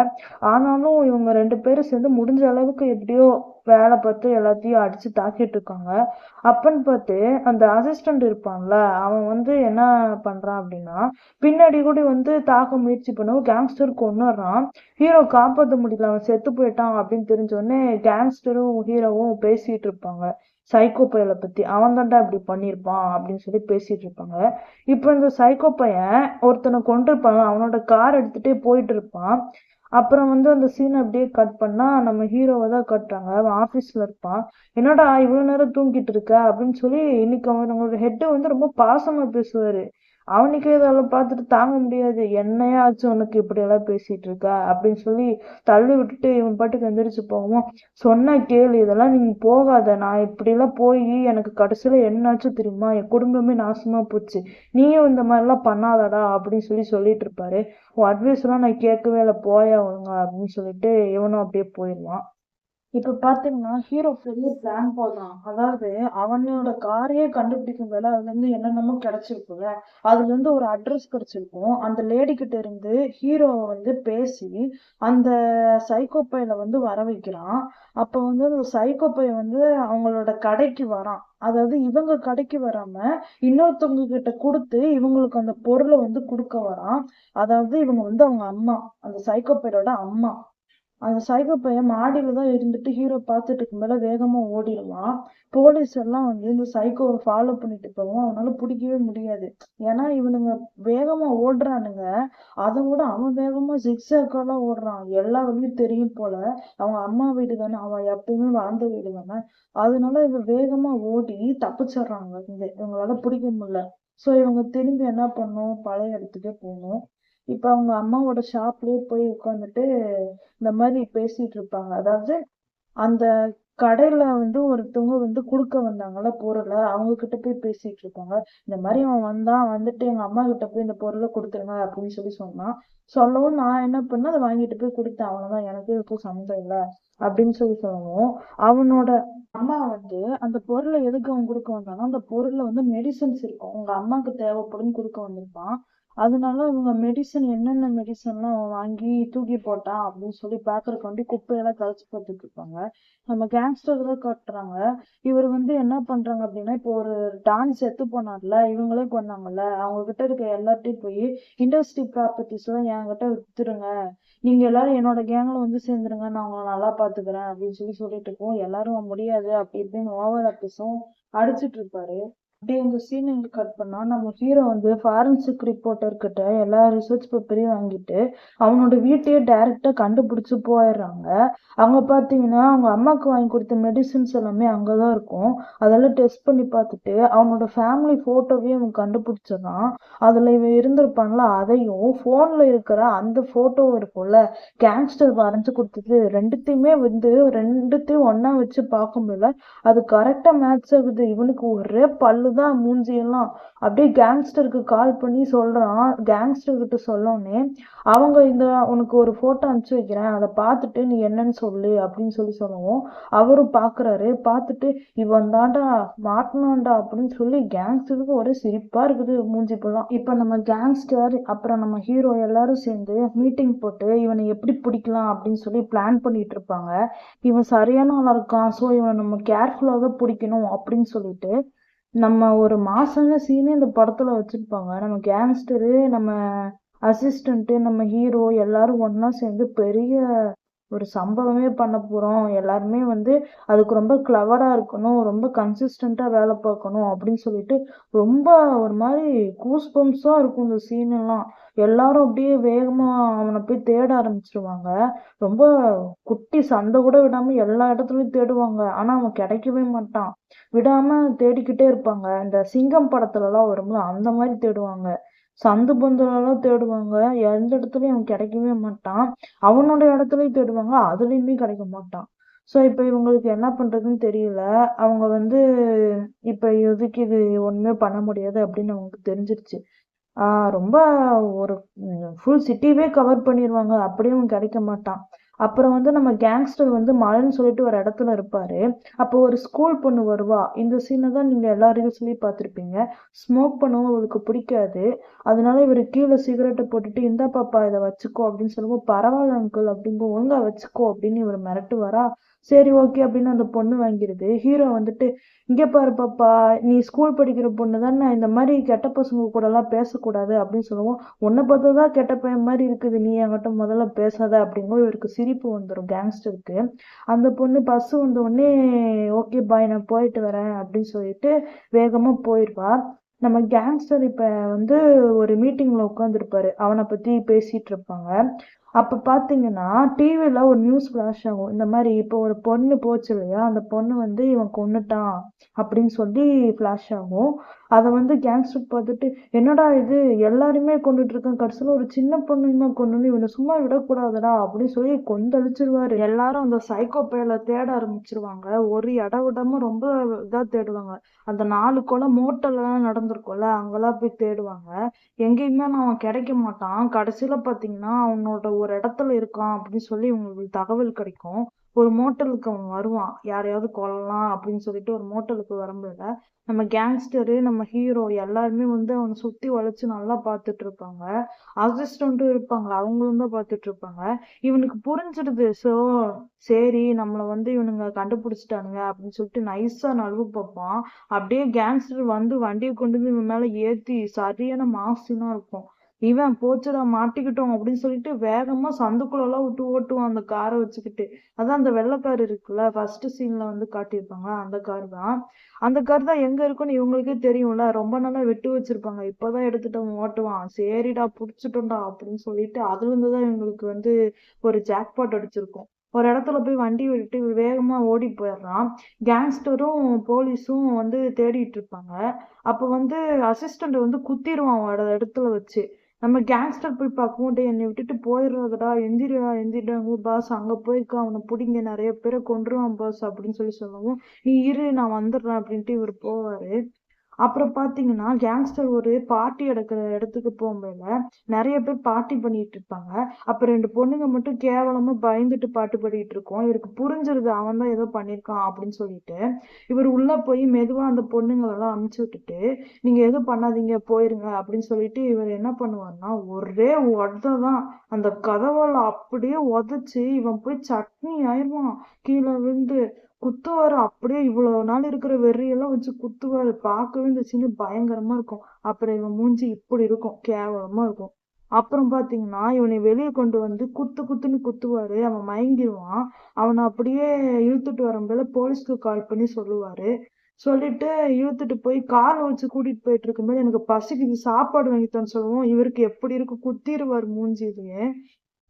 ஆனாலும் இவங்க 2 பேரும் சேர்ந்து முடிஞ்ச அளவுக்கு எப்படியோ வேலை பார்த்து எல்லாத்தையும் அடிச்சு தாக்கிட்டு இருக்காங்க. அப்பன்னு பார்த்து அந்த அசிஸ்டன்ட் இருப்பான்ல, அவன் வந்து என்ன பண்றான் அப்படின்னா, பின்னாடி கூட வந்து தாக்க முயற்சி பண்ணவும் கேங்ஸ்டர் கொன்னுடுறான். ஹீரோ காப்பாற்ற முடியல, அவன் செத்து போயிட்டான் அப்படின்னு தெரிஞ்ச உடனே கேங்ஸ்டரும் ஹீரோவும் பேசிட்டு இருப்பாங்க சைக்கோ பையலை பத்தி. அவன் தான்டா இப்படி பண்ணியிருப்பான் அப்படின்னு சொல்லி பேசிட்டு இருப்பாங்க. இப்போ இந்த சைக்கோ பையன் ஒருத்தனை கொண்டிருப்பாங்க, அவனோட கார் எடுத்துட்டே போயிட்டு இருப்பான். அப்புறம் வந்து அந்த சீனை அப்படியே கட் பண்ணா நம்ம ஹீரோவை தான் கட்டுறாங்க. அவன் ஆபீஸ்ல இருப்பான். என்னடா இவ்வளவு நேரம் தூங்கிட்டு இருக்க அப்படின்னு சொல்லி இன்னைக்கு அவனோட ஹெட் வந்து ரொம்ப பாசமா பேசுவாரு. அவனுக்கே இதெல்லாம் பார்த்துட்டு தாங்க முடியாது. என்னையா ஆச்சு உனக்கு, இப்படி எல்லாம் பேசிட்டு இருக்க அப்படின்னு சொல்லி தள்ளி விட்டுட்டு இவன் பாட்டுக்கு எந்திரிச்சு போவோம். சொன்ன கேளு, இதெல்லாம் நீங்க போகாத, நான் இப்படி எல்லாம் போய் எனக்கு கடைசியில என்னாச்சு தெரியுமா, என் குடும்பமே நாசமா போச்சு, நீயும் இந்த மாதிரி எல்லாம் பண்ணாதடா அப்படின்னு சொல்லி சொல்லிட்டு இருப்பாரு. உன் அட்வைஸ் எல்லாம் நான் கேட்கவே இல்லை, போயா ஒழுங்கா அப்படின்னு சொல்லிட்டு இவனும் அப்படியே போயிடுவான். இப்ப பாத்தீங்கன்னா ஹீரோ பெரிய பிளான் போடுறான். அதாவது அவனோட காரையே கண்டுபிடிக்கும் வேலை அதுல இருந்து என்னென்னமோ கிடைச்சிருக்குல்ல. அதுல இருந்து ஒரு அட்ரஸ் கிடைச்சிருக்கும். அந்த லேடி கிட்ட இருந்து ஹீரோவை வந்து பேசி அந்த சைக்கோ பையல வந்து வர வைக்கிறான். அப்ப வந்து அந்த சைக்கோ பையன் வந்து அவங்களோட கடைக்கு வரான். அதாவது இவங்க கடைக்கு வராம இன்னொருத்தவங்க கிட்ட கொடுத்து இவங்களுக்கு அந்த பொருளை வந்து கொடுக்க வரான். அதாவது இவங்க வந்து அவங்க அம்மா, அந்த சைக்கோ பையலோட அம்மா. அந்த சைக்கோ பையன் மாடியில தான் இருந்துட்டு ஹீரோ பார்த்துட்டு இருக்கும் மேல வேகமா ஓடிடுவான். போலீஸ் எல்லாம் வந்து இந்த சைக்கோவை ஃபாலோ பண்ணிட்டு போவோம், அவனால பிடிக்கவே முடியாது. ஏன்னா இவனுங்க வேகமா ஓடுறானுங்க. அதை விட அவன் வேகமா ஜிக்ஸாக்கெல்லாம் ஓடுறான். எல்லா வழியும் தெரியும் போல. அவங்க அம்மா வீடு தானே, அவன் எப்பயுமே வாழ்ந்த வீடு தானே. அதனால இவன் வேகமா ஓடி தப்பிச்சிடுறாங்க. இவங்களால பிடிக்க முடியல. சோ இவங்க திரும்பி என்ன பண்ணும், பழைய இடத்துக்கே போகணும். இப்ப அவங்க அம்மாவோட ஷாப்லயே போய் உட்காந்துட்டு இந்த மாதிரி பேசிட்டு இருப்பாங்க. அதாவது அந்த கடையில வந்து ஒருத்தவங்க வந்து குடுக்க வந்தாங்கல்ல பொருளை, அவங்க கிட்ட போய் பேசிட்டு இருப்பாங்க. இந்த மாதிரி அவன் வந்தான், வந்துட்டு எங்க அம்மா கிட்ட போய் இந்த பொருளை கொடுத்துருங்க அப்படின்னு சொல்லி சொன்னான். சொல்லவும் நான் என்ன பண்ணேன், அதை வாங்கிட்டு போய் கொடுத்தேன், அவ்வளவுதான், எனக்கு இருக்கும் சம்மந்தம் இல்லை அப்படின்னு சொல்லி சொல்லவும் அவனோட அம்மா வந்து அந்த பொருளை எதுக்கு அவன் கொடுக்க வந்தானோ அந்த பொருள்ல வந்து மெடிசன்ஸ் இருக்கும், உங்க அம்மாவுக்கு தேவைப்படும் கொடுக்க வந்திருப்பான். அதனால இவங்க மெடிசன் என்னென்ன மெடிசன்லாம் அவன் வாங்கி தூக்கி போட்டான் அப்படின்னு சொல்லி பாக்குறதுக்கு வந்து குப்பையெல்லாம் கழிச்சு போட்டுட்டு இருப்பாங்க. நம்ம கேங்ஸ்டர் தான் காட்டுறாங்க. இவர் வந்து என்ன பண்றாங்க அப்படின்னா, இப்போ ஒரு டான் செத்து போனார்ல, இவங்களே கொண்டாங்கல்ல, அவங்க கிட்ட இருக்க எல்லார்ட்டையும் போய் இண்டஸ்ட்ரி ப்ராப்பர்ட்டிஸ் எல்லாம் என்கிட்ட வித்துருங்க, நீங்க எல்லாரும் என்னோட கேங்ல வந்து சேர்ந்துருங்க, நான் உங்களை நல்லா பாத்துக்கிறேன் அப்படின்னு சொல்லி சொல்லிட்டு இருக்கோம். எல்லாரும் முடியாது அப்படி இப்படின்னு ஓவர் ஆபீஸும் அடிச்சிட்டு இருப்பாரு. அப்படியே இந்த சீன் கட் பண்ணா நம்ம ஹீரோ வந்து ஃபாரன்சிக் ரிப்போர்ட்டர் கிட்ட எல்லா ரிசர்ச் பேப்பரையும் வாங்கிட்டு அவனோட வீட்டையே டைரக்டா கண்டுபிடிச்சு போயிடுறாங்க. அங்க பாத்தீங்கன்னா அவங்க அம்மாக்கு வாங்கி கொடுத்த மெடிசின்ஸ் எல்லாமே அங்கதான் இருக்கும். அதெல்லாம் டெஸ்ட் பண்ணி பார்த்துட்டு அவனோட ஃபேமிலி போட்டோவையும் அவன் கண்டுபிடிச்சிடறான். அதுல இவன் இருந்திருப்பான்ல, அதையும் போன்ல இருக்கிற அந்த போட்டோ இருக்கும்ல, கேங்ஸ்டர் வரைஞ்சு கொடுத்தது, ரெண்டுத்தையும் ஒண்ணா வச்சு பார்க்க முடியல. அது கரெக்டா மேட்ச் ஆகுது. இவனுக்கு ஒரே பல்லுதான், மூஞ்சி எல்லாம். அப்படியே கேங்ஸ்டருக்கு கால் பண்ணி சொல்றான். கேங்ஸ்டர் கிட்ட சொல்லவுடனே அவங்க இந்த உனக்கு ஒரு போட்டோ அனுப்பிச்சு வைக்கிறேன், அதை பார்த்துட்டு நீ என்னன்னு சொல்லு அப்படின்னு சொல்லி சொல்லவும் அவரும் பாக்குறாரு. பார்த்துட்டு இவன் தாண்டா மாட்டினான்டா அப்படின்னு சொல்லி கேங்ஸ்டருக்கு ஒரே சிரிப்பா இருக்குது மூஞ்சி போலாம். இப்ப நம்ம கேங்ஸ்டர் அப்புறம் நம்ம ஹீரோ எல்லாரும் சேர்ந்து மீட்டிங் போட்டு இவனை எப்படி பிடிக்கலாம் அப்படின்னு சொல்லி பிளான் பண்ணிட்டு இருப்பாங்க. இவன் சரியான ஆளா இருக்கான், சோ இவனை நம்ம கேர்ஃபுல்லா தான் பிடிக்கணும் அப்படின்னு சொல்லிட்டு நம்ம ஒரு மாசான சீனே இந்த படத்துல வச்சிருப்பாங்க. நம்ம கேங்ஸ்டரு, நம்ம அசிஸ்டன்ட், நம்ம ஹீரோ எல்லாரும் ஒண்ணா சேர்ந்து பெரிய ஒரு சம்பவமே பண்ண போறோம். எல்லாருமே வந்து அதுக்கு ரொம்ப கிளவரா இருக்கணும், ரொம்ப கன்சிஸ்டண்டா வேலை பார்க்கணும் அப்படின்னு சொல்லிட்டு ரொம்ப ஒரு மாதிரி கூஸ் பம்ப்ஸா இருக்கும் இந்த சீன் எல்லாம். எல்லாரும் அப்படியே வேகமா அவனை போய் தேட ஆரம்பிச்சிருவாங்க. ரொம்ப குட்டி சண்டை கூட விடாம எல்லா இடத்துலயும் தேடுவாங்க. ஆனா அவன் கிடைக்கவே மாட்டான். விடாம தேடிக்கிட்டே இருப்பாங்க. இந்த சிங்கம் படத்துல எல்லாம் வரும்ல, அந்த மாதிரி தேடுவாங்க. சந்து பொந்துலலாம் தேடுவாங்க. எந்த இடத்துலயும் அவன் கிடைக்கவே மாட்டான். அவனோட இடத்துலயும் தேடுவாங்க. அதுலயுமே கிடைக்க மாட்டான். ஸோ இப்ப இவங்களுக்கு என்ன பண்றதுன்னு தெரியல. அவங்க வந்து இப்ப இதுக்கு இது ஒண்ணுமே பண்ண முடியாது அப்படின்னு அவங்களுக்கு தெரிஞ்சிருச்சு. ரொம்ப ஒரு ஃபுல் சிட்டியவே கவர் பண்ணிருவாங்க. அப்படியும் அவன் கிடைக்க மாட்டான். அப்புறம் வந்து நம்ம கேங்ஸ்டர் வந்து மலன்னு சொல்லிட்டு ஒரு இடத்துல இருப்பாரு. அப்போ ஒரு ஸ்கூல் பொண்ணு வருவா. இந்த சீனை தான் நீங்க எல்லா ரீல்ஸ்லயும் பார்த்திருப்பீங்க. ஸ்மோக் பண்ணவும் அவளுக்கு பிடிக்காது. அதனால இவரு கீழே சிகரெட்டை போட்டுட்டு இந்தா பாப்பா இதை வச்சுக்கோ அப்படின்னு சொல்லுவோம். பரவாயில்ல அங்கிள் அப்படிங்க ஒழுங்கா வச்சுக்கோ அப்படின்னு இவர் மிரட்டுவாரா. சரி ஓகே அப்படின்னு அந்த பொண்ணு வாங்கிருது. ஹீரோ வந்துட்டு இங்க பாரு பாப்பா, நீ ஸ்கூல் படிக்கிற பொண்ணு தானே, இந்த மாதிரி கெட்ட பசங்க கூட எல்லாம் பேசக்கூடாது அப்படின்னு சொல்லுவோம். உன்னை பார்த்ததான் கெட்ட பையன் மாதிரி இருக்குது, நீ என்கிட்ட முதல்ல பேசாத அப்படிங்கும். இவருக்கு சிரிப்பு வந்துடும் கேங்ஸ்டருக்கு. அந்த பொண்ணு பஸ் வந்த உடனே ஓகே பாய் நான் போயிட்டு வரேன் அப்படின்னு சொல்லிட்டு வேகமா போயிடுவா. நம்ம கேங்ஸ்டர் இப்ப வந்து ஒரு மீட்டிங்ல உட்காந்துருப்பாரு. அவனை பத்தி பேசிட்டு இருப்பாங்க. அப்ப பாத்தீங்கன்னா டிவில ஒரு நியூஸ் ஃபிளாஷ் ஆகும். இந்த மாதிரி இப்போ ஒரு பொண்ணு போச்சு இல்லையா, அந்த பொண்ணு வந்து இவன் கொன்னுட்டான் அப்படின்னு சொல்லி ஃபிளாஷ் ஆகும். அதை வந்து கேங்ஸ்டர் பார்த்துட்டு என்னடா இது எல்லாருமே கொண்டுட்டு இருக்கான், கடைசியில ஒரு சின்ன பொண்ணுமா கொண்டு இவனை சும்மா விடக்கூடாதுடா அப்படின்னு சொல்லி கொந்தளிச்சிருவாரு. எல்லாரும் அந்த சைக்கோ பேல தேட ஆரம்பிச்சிருவாங்க. ஒரு இடம் விடாம ரொம்ப இதா தேடுவாங்க. அந்த 4 கொலை மோட்டல்லாம் நடந்திருக்கும்ல, அங்கெல்லாம் போய் தேடுவாங்க. எங்கேயுமே அவன் கிடைக்க மாட்டான். கடைசியில பாத்தீங்கன்னா அவனோட ஒரு இடத்துல இருக்கான் அப்படின்னு சொல்லி இவங்களுக்கு தகவல் கிடைக்கும். ஒரு மோட்டலுக்கு அவன் வருவான். யாரையாவது கொல்லலாம் அப்படின்னு சொல்லிட்டு ஒரு மோட்டலுக்கு வரும்போது நம்ம கேங்ஸ்டரு நம்ம ஹீரோ எல்லாருமே வந்து அவனை சுத்தி வளைச்சு நல்லா பார்த்துட்டு இருப்பாங்க. அசிஸ்டண்ட்டும் இருப்பாங்க, அவங்களும் தான் பார்த்துட்டு இருப்பாங்க. இவனுக்கு புரிஞ்சிடுது. சரி நம்மள வந்து இவனுங்க கண்டுபிடிச்சிட்டானுங்க அப்படின்னு சொல்லிட்டு நைஸா நழுவ பார்ப்பான். அப்படியே கேங்ஸ்டர் வந்து வண்டியை கொண்டு வந்து இவன் மேல ஏத்தி சரியான மாசுனா இருக்கும். இவன் போச்சுடா மாட்டிக்கிட்டோம் அப்படின்னு சொல்லிட்டு வேகமா சந்துக்குள்ள எல்லாம் விட்டு ஓட்டுவான் அந்த காரை வச்சுக்கிட்டு. அதான் அந்த வெள்ளைக்கார் இருக்குல்ல, ஃபர்ஸ்ட் சீன்ல வந்து காட்டியிருப்பாங்க அந்த கார் தான். அந்த கார் தான் எங்க இருக்குன்னு இவங்களுக்கே தெரியும்ல, ரொம்ப நாளா விட்டு வச்சிருப்பாங்க. இப்பதான் எடுத்துட்டு அவன் ஓட்டுவான். சரிடா புடிச்சிட்டோம்டா அப்படின்னு சொல்லிட்டு அதுல இருந்துதான் இவங்களுக்கு வந்து ஒரு ஜாக்பாட் அடிச்சிருக்கும். ஒரு இடத்துல போய் வண்டி விட்டு வேகமா ஓடி போயிடுறான். கேங்ஸ்டரும் போலீஸும் வந்து தேடிட்டு இருப்பாங்க. அப்ப வந்து அசிஸ்டண்ட் வந்து குத்திடுவான் அவனோட இடத்துல வச்சு. நம்ம கேங்ஸ்டர் போய் பார்க்கவும் டேய் என்னை விட்டுட்டு போயிடுறதுடா, எந்திரிடா எந்திரிடாங்க பாஸ், அங்க போயிருக்கான் அவனை பிடிங்க நிறைய பேரை கொன்றுவான் பாஸ் அப்படின்னு சொல்லி சொல்லவும் நீ இரு நான் வந்துடுறேன் அப்படின்ட்டு இவர் போவாரு. அப்புறம் பாத்தீங்கன்னா கேங்ஸ்டர் ஒரு பார்ட்டி எடுக்கிற இடத்துக்கு போகும்போது நிறைய பேர் பார்ட்டி பண்ணிட்டு இருப்பாங்க. அப்ப 2 பொண்ணுங்க மட்டும் கேவலமா பயந்துட்டு பாட்டு பாடிட்டு இருக்கோம். இவருக்கு புரிஞ்சிருது அவன் தான் ஏதோ பண்ணிருக்கான் அப்படின்னு சொல்லிட்டு இவர் உள்ள போய் மெதுவா அந்த பொண்ணுங்களெல்லாம் அமுச்சு விட்டுட்டு நீங்க எதுவும் பண்ணாதீங்க போயிருங்க அப்படின்னு சொல்லிட்டு இவர் என்ன பண்ணுவாருன்னா ஒரே உததான் அந்த கதவால அப்படியே உதைச்சு இவன் போய் சட்னி ஆயிடுவான். கீழே விழுந்து குத்துவாரு. அப்படியே இவ்வளவு நாள் இருக்கிற வெறியெல்லாம் வச்சு குத்துவாரு. பார்க்கவே இந்த சீன் பயங்கரமா இருக்கும். அப்புறம் இவன் மூஞ்சி இப்படி இருக்கும், கேவலமா இருக்கும். அப்புறம் பாத்தீங்கன்னா இவனை வெளியே கொண்டு வந்து குத்து குத்துன்னு குத்துவாரு. அவன் மயங்கிடுவான். அவனை அப்படியே இழுத்துட்டு வரும்போது போலீஸ்க்கு கால் பண்ணி சொல்லுவாரு. சொல்லிட்டு இழுத்துட்டு போய் கார் வச்சு கூட்டிட்டு போயிட்டு இருக்கும்போது எனக்கு பசிக்குது சாப்பாடு வாங்கித்தான்னு சொல்லுவோம். இவருக்கு எப்படி இருக்கு, குத்திடுவாரு மூஞ்சிலேயே.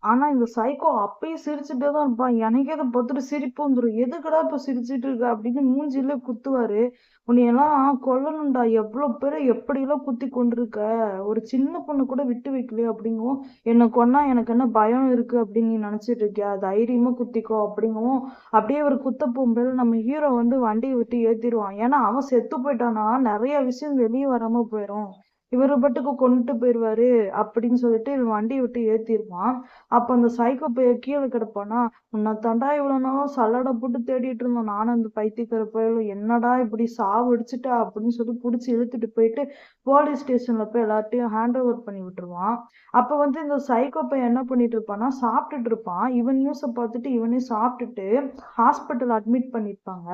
ஆனா இந்த சைக்கோ அப்பயும் சிரிச்சுட்டே தான் இருப்பான். எனக்கே அதை பார்த்துட்டு சிரிப்பு வந்துரும். எதுக்குடா இப்ப சிரிச்சிட்டு இருக்க அப்படின்னு மூஞ்சில குத்துவாரு. உன்னையெல்லாம் கொல்லணும்டா, எவ்வளவு பேரை எப்படியெல்லாம் குத்தி கொண்டிருக்க, ஒரு சின்ன பொண்ணு கூட விட்டு வைக்கலையே அப்படிங்கவும் என்னை கொன்னா எனக்கு என்ன பயம் இருக்கு அப்படின்னு நீ நினைச்சிட்டு இருக்கியா, தைரியமா குத்திக்கோ அப்படிங்கவும் அப்படியே ஒரு குத்த போகும்போது நம்ம ஹீரோ வந்து வண்டியை விட்டு ஏத்திடுவான். ஏன்னா அவன் செத்து போயிட்டானா நிறைய விஷயம் வெளியே வராம போயிடும். இவரு பாட்டுக்கு கொண்டுட்டு போயிருவாரு அப்படின்னு சொல்லிட்டு இவன் வண்டியை விட்டு ஏத்திருவான். அப்ப அந்த சைக்கோ பையன் கீழே கிடப்பானா, உன்னை தாண்டா இவ்வளவு நாளும் சல்லடை போட்டு தேடிட்டு இருந்தோம் நானும் அந்த பைத்தியக்கார பயலும், என்னடா இப்படி சாவு அடிச்சுட்டா அப்படின்னு சொல்லி புடிச்சு இழுத்துட்டு போயிட்டு போலீஸ் ஸ்டேஷன்ல போய் எல்லாத்தையும் ஹேண்ட் ஓவர் பண்ணி விட்டுருவான். அப்ப வந்து இந்த சைக்கோ பையன் என்ன பண்ணிட்டு இருப்பான்னா சாப்பிட்டுட்டு இருப்பான். இவன் நியூஸை பார்த்துட்டு இவனே சாப்பிட்டுட்டு ஹாஸ்பிட்டல் அட்மிட் பண்ணிருப்பாங்க.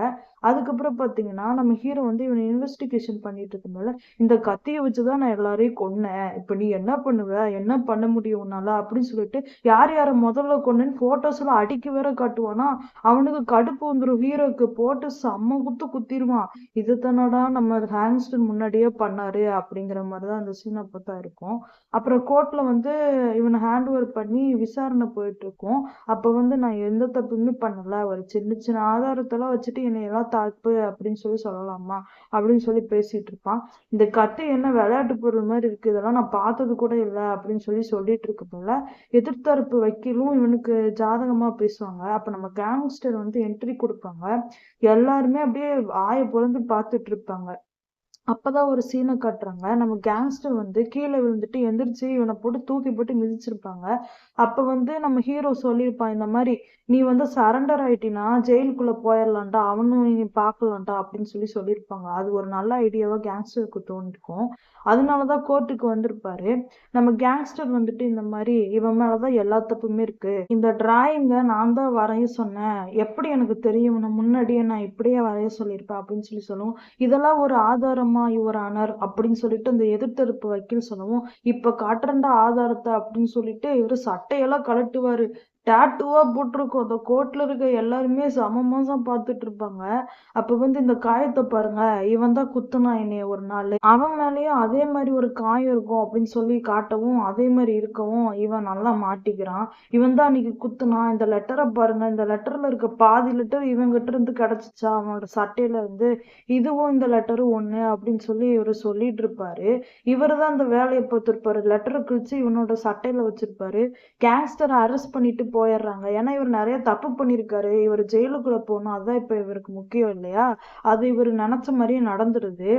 அதுக்கப்புறம் பாத்தீங்கன்னா நம்ம ஹீரோ வந்து இவனை இன்வெஸ்டிகேஷன் பண்ணிட்டு இருக்கும்போது இந்த கத்தியை வச்சுதான் நான் எல்லாரையும் கொன்னேன், இப்ப நீ என்ன பண்ணுவ, என்ன பண்ண முடியும் உன்னால அப்படின்னு சொல்லிட்டு யார் யார முதல்ல கொன்னேன்னு போட்டோஸ் எல்லாம் அடுக்கி வேற காட்டுவானா. அவனுக்கு கடுப்பு வந்துடும். ஹீரோக்கு போட்டு செம்ம குத்து குத்திடுவான். இது தானடா நம்ம ஹேங்ஸ்டன் முன்னாடியே பண்ணாரு அப்படிங்கிற மாதிரிதான் அந்த சீன் அப்பதான் இருக்கும். அப்புறம் கோர்ட்ல வந்து இவனை ஹேண்ட் ஓவர் பண்ணி விசாரணை போயிட்டு இருக்கும். அப்ப வந்து நான் எந்த தப்புமே பண்ணல, ஒரு சின்ன சின்ன ஆதாரத்தெல்லாம் வச்சுட்டு என்னையெல்லாம் தப்பு அப்படின்னு சொல்லி சொல்லலாமா அப்படின்னு சொல்லி பேசிட்டு இருப்பான். இந்த கத்தி என்ன விளையாட்டு பொருள் மாதிரி இருக்கு, இதெல்லாம் நான் பார்த்தது கூட இல்லை அப்படின்னு சொல்லிட்டு இருக்க போல எதிர்த்தரப்பு வக்கீலும் இவனுக்கு ஜாதகமா பேசுவாங்க. அப்ப நம்ம கேங்ஸ்டர் வந்து என்ட்ரி கொடுப்பாங்க. எல்லாருமே அப்படியே ஆய பொழந்து பார்த்துட்டு இருப்பாங்க. அப்பதான் ஒரு சீனை காட்டுறாங்க. நம்ம கேங்ஸ்டர் வந்து கீழே விழுந்துட்டு எந்திரிச்சு இவனை போட்டு தூக்கி போட்டு மிதிச்சிருப்பாங்க. அப்ப வந்து நம்ம ஹீரோ சொல்லியிருப்பான், இந்த மாதிரி நீ வந்து சரண்டர் ஆயிட்டினா ஜெயிலுக்குள்ள போயிடலாம்டா, அவனும் நீ பார்க்கலாம்டா அப்படின்னு சொல்லியிருப்பாங்க. அது ஒரு நல்ல ஐடியாவா கேங்ஸ்டருக்கு தோணிருக்கும். அதனாலதான் கோர்ட்டுக்கு வந்திருப்பாரு. நம்ம கேங்ஸ்டர் வந்துட்டு இந்த மாதிரி இவன் மேலதான் எல்லா தப்புமே இருக்கு, இந்த டிராயிங்க நான் தான் வரைய சொன்னேன், எப்படி எனக்கு தெரியும், நான் முன்னாடியே நான் இப்படியே வரைய சொல்லியிருப்பேன் அப்படின்னு சொல்லுவோம். இதெல்லாம் ஒரு ஆதாரமா யுவர் ஆனர் அப்படின்னு சொல்லிட்டு அந்த எதிர்த்தரப்பு வக்கீல் சொல்லவும், இப்ப காட்டுறேன்டா ஆதாரத்தை அப்படின்னு சொல்லிட்டு இவரு சட்டையெல்லாம் கழட்டுவாரு. டாட்டூவா போட்டிருக்கும். அந்த கோர்ட்ல இருக்க எல்லாருமே சமமாசா பார்த்துட்டு இருப்பாங்க. அப்ப வந்து இந்த காயத்தை பாருங்க, இவன் தான் குத்துனான் என்னைய ஒரு நாள், அவன் மேலயும் அதே மாதிரி ஒரு காயம் இருக்கும் அப்படின்னு சொல்லி காட்டவும், அதே மாதிரி இருக்கவும் இவன் நல்லா மாட்டிக்கிறான். இவன் தான் அன்னைக்கு குத்துனான், இந்த லெட்டரை பாருங்க, இந்த லெட்டர்ல இருக்க பாதி லெட்டர் இவங்கிட்ட இருந்து கிடைச்சிச்சா அவனோட சட்டையில இருந்து, இதுவும் இந்த லெட்டரும் ஒண்ணு அப்படின்னு சொல்லி இவரு சொல்லிட்டு இருப்பாரு. இவரு தான் அந்த வேலையை பார்த்திருப்பாரு. லெட்டரை கிழிச்சு இவனோட சட்டையில வச்சிருப்பாரு. கேங்ஸ்டரை அரெஸ்ட் பண்ணிட்டு போயிடுறாங்க. ஏன்னா இவர் நிறைய தப்பு பண்ணியிருக்காரு, இவர் ஜெயிலுக்குள்ள போகணும், அதான் இப்ப இவருக்கு முக்கியம் இல்லையா, அது இவர் நினைச்ச மாதிரியே நடந்துருது.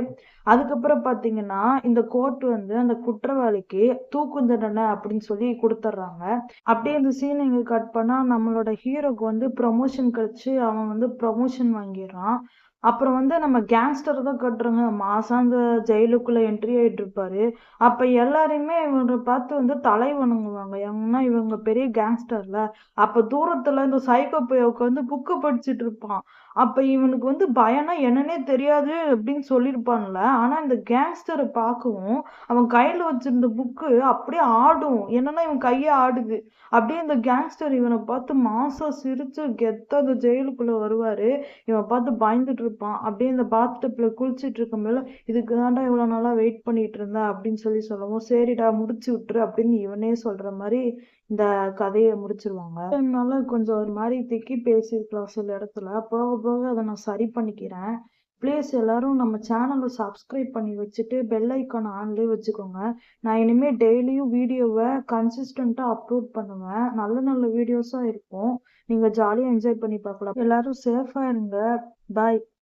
அதுக்கப்புறம் பாத்தீங்கன்னா இந்த கோர்ட் வந்து அந்த குற்றவாளிக்கு தூக்கு தண்டனை அப்படின்னு சொல்லி கொடுத்துட்றாங்க. அப்படியே இந்த சீன் இங்க கட் பண்ணா நம்மளோட ஹீரோக்கு வந்து ப்ரமோஷன் கிடைச்சு அவன் வந்து ப்ரமோஷன் வாங்கிடுறான். அப்புறம் வந்து நம்ம கேங்ஸ்டர் தான் கட்டுறோங்க, மாசம் அந்த ஜெயிலுக்குள்ள என்ட்ரி ஆயிட்டு இருப்பாரு. அப்ப எல்லாரையுமே இவரை பார்த்து வந்து தலை வணங்குவாங்க, ஏன்னா இவங்க பெரிய கேங்ஸ்டர்ல. அப்ப தூரத்துல இந்த சைக்கோ பைய உட்காந்து புக்கு படிச்சுட்டு இருப்பான். அப்ப இவனுக்கு வந்து பயம்னா என்னன்னே தெரியாது அப்படின்னு சொல்லியிருப்பான்ல. ஆனா இந்த கேங்ஸ்டரை பார்க்கவும் அவன் கையில வச்சிருந்த புக்கு அப்படியே ஆடும், என்னன்னா இவன் கையே ஆடுது. அப்படியே இந்த கேங்ஸ்டர் இவனை பார்த்து மாசா சிரிச்சு கெத்தா அந்த ஜெயிலுக்குள்ள வருவாரு. இவன் பார்த்து பயந்துட்டு இருப்பான். அப்படியே இந்த பாத்டப்ல குளிச்சிட்டு இருக்கும்போது, இதுக்கு தாண்டா இவ்வளவு நாளா வெயிட் பண்ணிட்டு இருந்தேன் அப்படின்னு சொல்லவும், சரிடா முடிச்சு விட்டுரு அப்படின்னு இவனே சொல்ற மாதிரி இந்த கதையை முடிச்சிருவாங்க. என்னால கொஞ்சம் ஒரு மாதிரி திக்கி பேசியிருக்கலாம் சில இடத்துல, போக போக அதை நான் சரி பண்ணிக்கிறேன். ப்ளீஸ் எல்லாரும் நம்ம சேனலை சப்ஸ்கிரைப் பண்ணி வச்சுட்டு பெல் ஐக்கான் ஆன்லேயே வச்சுக்கோங்க. நான் இனிமேல் டெய்லியும் வீடியோவை கன்சிஸ்டண்ட்டாக அப்லோட் பண்ணுவேன். நல்ல நல்ல வீடியோஸாக இருக்கும், நீங்கள் ஜாலியாக என்ஜாய் பண்ணி பார்க்கலாம். எல்லாரும் சேஃபாக இருங்க. பாய்.